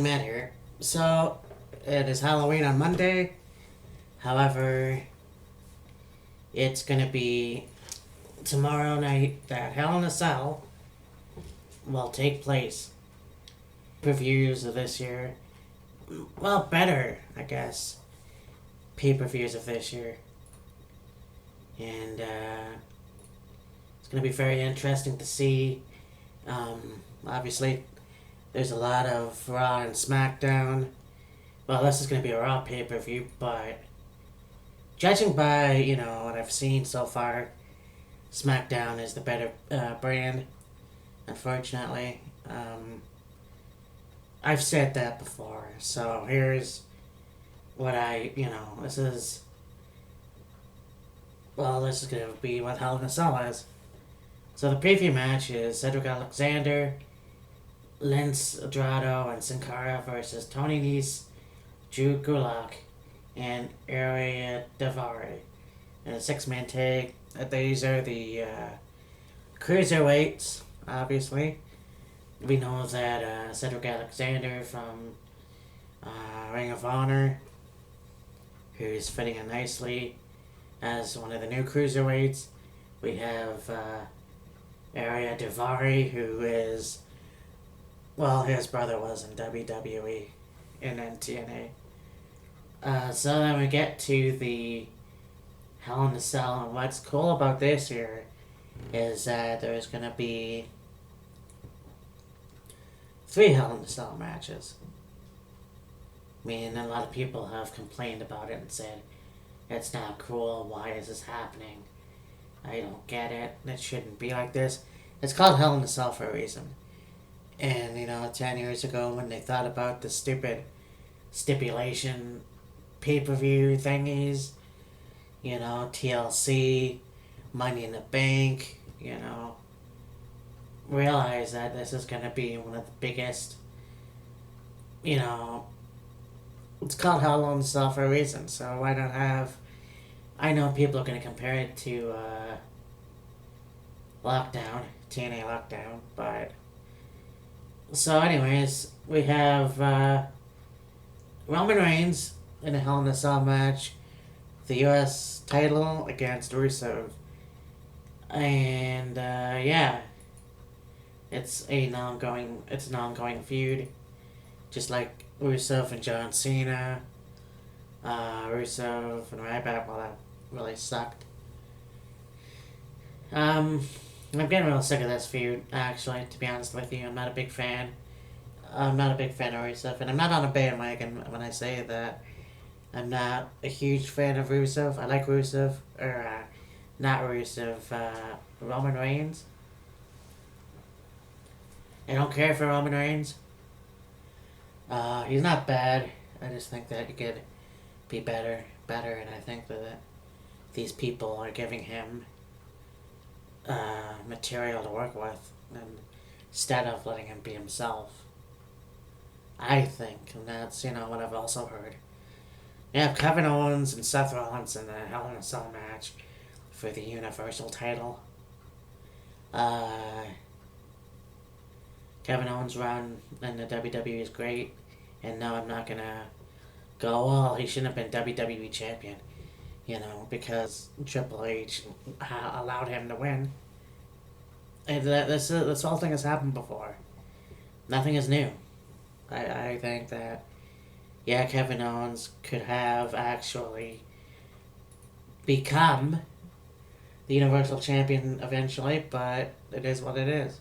Matt here. So, it is Halloween on Monday. However, it's gonna be tomorrow night that Hell in a Cell will take place. Reviews of this year, well, better, I guess. Pay-per-views of this year. And, it's gonna be very interesting to see. Obviously, there's a lot of Raw and SmackDown. Well, this is gonna be a Raw pay-per-view, but judging by what I've seen so far, SmackDown is the better brand. Unfortunately, I've said that before. So here's what this is. Well, this is gonna be what Hell in a Cell is. So the preview match is Cedric Alexander, Lince Dorado, and Sin Cara versus Tony Nese, Drew Gulak, and Ariya Daivari. And a six-man tag. These are the cruiserweights, obviously. We know that Cedric Alexander from Ring of Honor, who's fitting in nicely as one of the new cruiserweights. We have Ariya Daivari, who is, well, his brother was in WWE and then TNA. So then we get to the Hell in a Cell, and what's cool about this here is that there's gonna be 3 Hell in a Cell matches. I mean, a lot of people have complained about it and said, it's not cool, why is this happening? I don't get it, it shouldn't be like this. It's called Hell in a Cell for a reason. And, 10 years ago when they thought about the stupid stipulation pay-per-view thingies, TLC, Money in the Bank, realize that this is going to be one of the biggest, it's called Hell in a Cell for a reason, so why not have, I know people are going to compare it to Lockdown, TNA Lockdown, but, so anyways, we have Roman Reigns in a Hell in a Cell match, the U.S. title against Rusev. And yeah, it's an ongoing feud, just like Rusev and John Cena. Rusev and Ryback, well, that really sucked. I'm getting real sick of this feud, actually, to be honest with you. I'm not a big fan. I'm not a big fan of Rusev, and I'm not on a bandwagon when I say that. I'm not a huge fan of Rusev. I like Rusev, or not Rusev, Roman Reigns. I don't care for Roman Reigns. He's not bad. I just think that he could be better, and I think that these people are giving him material to work with, instead of letting him be himself. I think, and that's what I've also heard. You have Kevin Owens and Seth Rollins in the Hell in a Cell match for the Universal title. Kevin Owens' run in the WWE is great, and no, I'm not gonna go, well, he shouldn't have been WWE champion, because Triple H allowed him to win. And this whole thing has happened before. Nothing is new. I think that, yeah, Kevin Owens could have actually become the Universal Champion eventually, but it is what it is.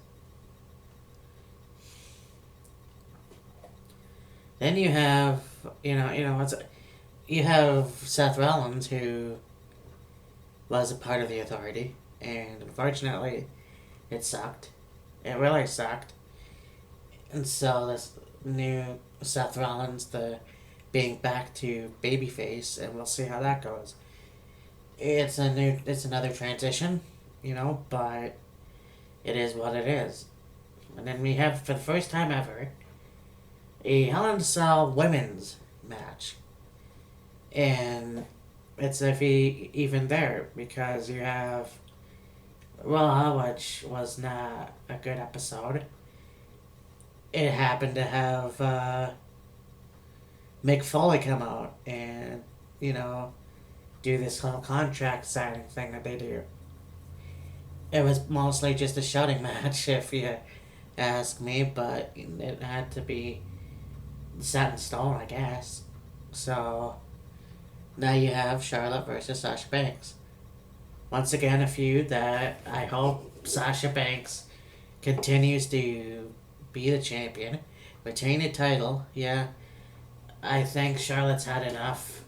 Then you have, you have Seth Rollins, who was a part of the Authority, and unfortunately, it sucked. It really sucked. And so this new Seth Rollins, the being back to babyface, and we'll see how that goes. It's another transition, but it is what it is. And then we have, for the first time ever, a Hell in a Cell women's match. And it's even there, because you have Raw, which was not a good episode. It happened to have Mick Foley come out and, you know, do this whole contract signing thing that they do. It was mostly just a shouting match, if you ask me, but it had to be set in stone, I guess. So now you have Charlotte versus Sasha Banks. Once again, a feud that I hope Sasha Banks continues to be the champion, retain the title. Yeah, I think Charlotte's had enough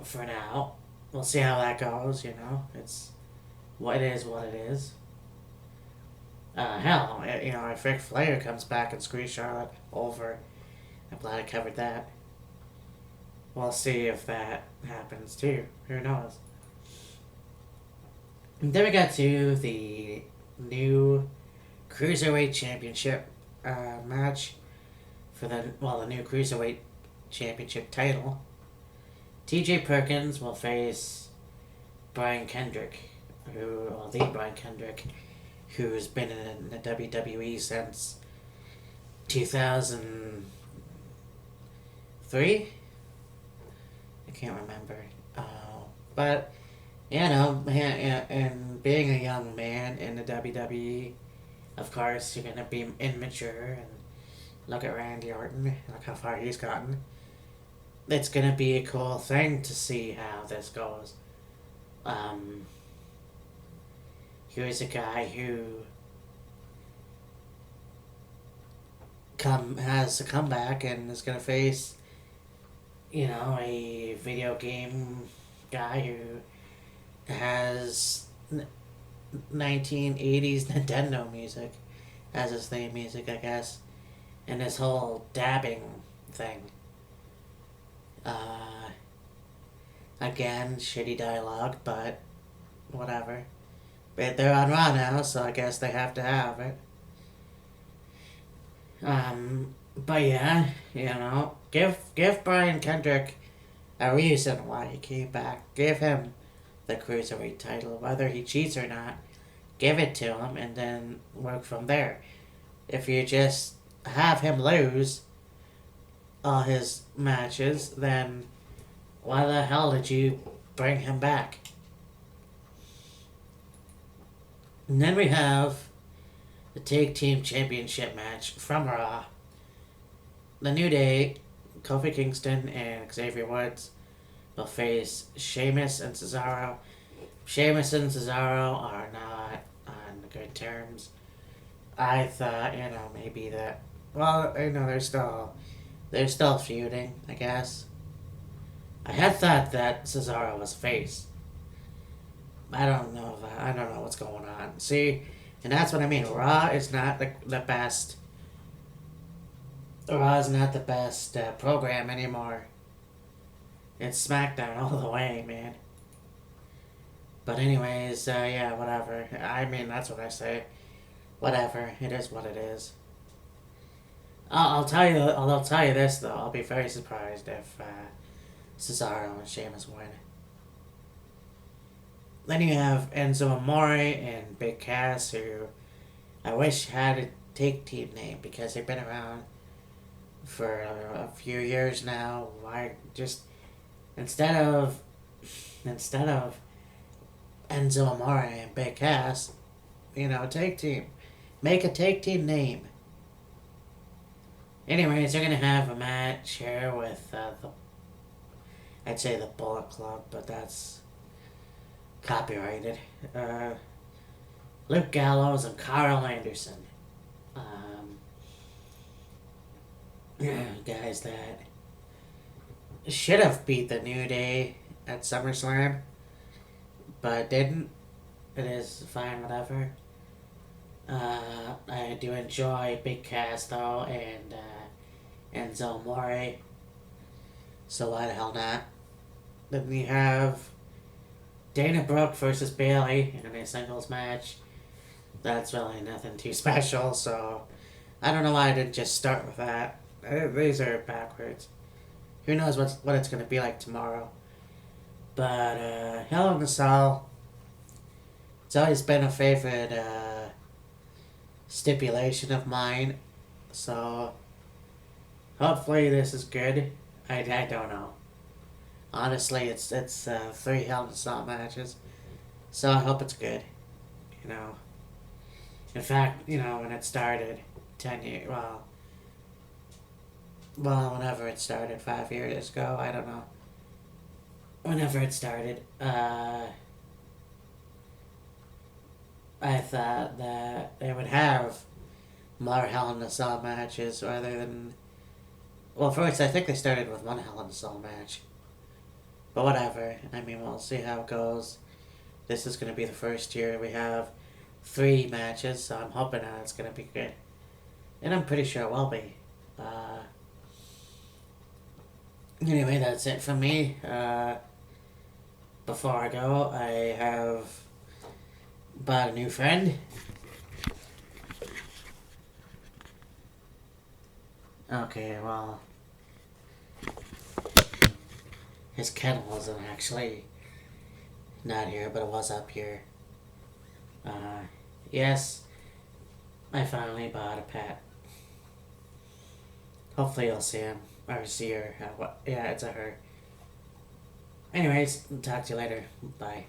for now. We'll see how that goes. It's what it is. What it is. Hell, if Ric Flair comes back and screws Charlotte over, I'm glad I covered that. We'll see if that happens too. Who knows? And then we got to the new Cruiserweight Championship match for the new Cruiserweight Championship title. T.J. Perkins will face Brian Kendrick, the Brian Kendrick, who's been in the WWE since 2003. I can't remember. But and being a young man in the WWE, of course, you're gonna be immature. And look at Randy Orton. Look how far he's gotten. It's gonna be a cool thing to see how this goes. Here's a guy who has a comeback and is gonna face, a video game guy who has 1980s Nintendo music as his theme music, I guess, and this whole dabbing thing. Again, shitty dialogue, but whatever. But they're on Raw now, so I guess they have to have it. But yeah, give Brian Kendrick a reason why he came back. Give him the Cruiserweight title, whether he cheats or not. Give it to him and then work from there. If you just have him lose all his matches, then why the hell did you bring him back? And then we have the Tag Team Championship match from Raw. The New Day, Kofi Kingston and Xavier Woods will face Sheamus and Cesaro. Sheamus and Cesaro are not on good terms. I thought, maybe that. Well, they're still feuding, I guess. I had thought that Cesaro was face. I don't know what's going on. See, and that's what I mean. Raw is not the best. Raw is not the best program anymore. It's SmackDown all the way, man. But anyways, yeah, whatever. I mean, that's what I say. Whatever. It is what it is. I'll tell you. I'll tell you this though. I'll be very surprised if Cesaro and Sheamus win. Then you have Enzo Amore and Big Cass, who I wish had a take team name because they've been around for a few years now. Why just instead of Enzo Amore and Big Cass, take team, make a take team name. Anyways, they're gonna have a match here with I'd say the Bullet Club, but that's copyrighted. Luke Gallows and Carl Anderson. Guys that should have beat the New Day at SummerSlam, but didn't. It is fine, whatever. I do enjoy Big Cass though, and Enzo Amore. So why the hell not? Then we have Dana Brooke versus Bayley in a singles match. That's really nothing too special, so I don't know why I didn't just start with that. These are backwards. Who knows what it's gonna be like tomorrow? But Hell in a Cell. It's always been a favorite stipulation of mine, so hopefully this is good. I don't know. Honestly, it's three Hell in a Cell matches, so I hope it's good. You know, in fact, when it started, 10 years, whenever it started, 5 years ago, I don't know. Whenever it started, I thought that they would have more Hell in a Cell matches rather than. Well, first, I think they started with one Hell in a Cell match. But whatever. I mean, we'll see how it goes. This is going to be the first year we have three matches, so I'm hoping that it's going to be good. And I'm pretty sure it will be. Anyway, that's it from me. Before I go, I have bought a new friend. Okay, well, his kennel isn't actually not here, but it was up here. Yes, I finally bought a pet. Hopefully you'll see him, or see her. Yeah, it's a her. Anyways, talk to you later. Bye.